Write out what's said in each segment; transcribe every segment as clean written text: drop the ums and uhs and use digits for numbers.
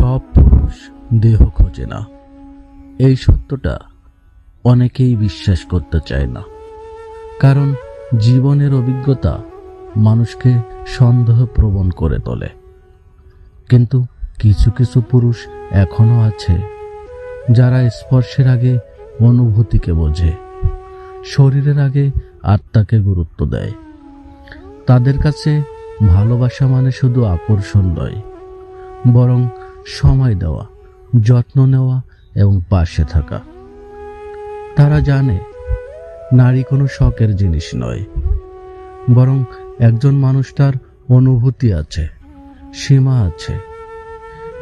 সব পুরুষ দেহ খোঁজে না, এই সত্যটা অনেকেই বিশ্বাস করতে চায় না। কারণ জীবনের অভিজ্ঞতা মানুষকে সন্দেহপ্রবণ করে তোলে। কিন্তু কিছু কিছু পুরুষ এখনো আছে যারা স্পর্শের আগে অনুভূতিকে বোঝে, শরীরের আগে আত্মাকে গুরুত্ব দেয়। তাদের কাছে ভালোবাসা মানে শুধু আকর্ষণ নয়, বরং সময় দেওয়া, যত্ন নেওয়া এবং পাশে থাকা। তারা জানে নারী কোনো শখের জিনিস নয়, বরং একজন মানুষটার অনুভূতি আছে, সীমা আছে,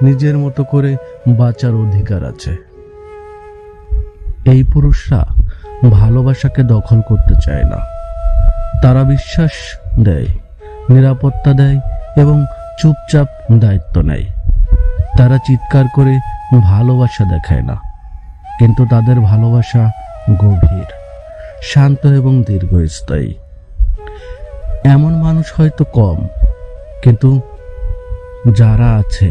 নিজের মতো করে বাঁচার অধিকার আছে। এই পুরুষরা ভালোবাসাকে দখল করতে চায় না। তারা বিশ্বাস দেয়, নিরাপত্তা দেয় এবং চুপচাপ দায়িত্ব নেয়। তারা চিৎকার করে ভালোবাসা দেখায় না, কিন্তু তাদের ভালোবাসা গভীর, শান্ত এবং দীর্ঘস্থায়ী। এমন মানুষ হয়তো কম, কিন্তু যারা আছে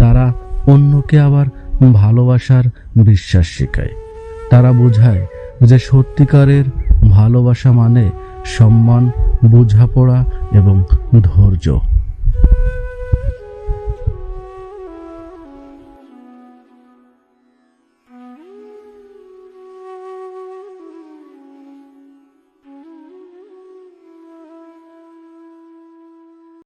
তারা অন্যকে আবার ভালোবাসার বিশ্বাস শেখায়। তারা বোঝায় যে সত্যিকারের ভালোবাসা মানে সম্মান, বোঝাপড়া এবং ধৈর্য।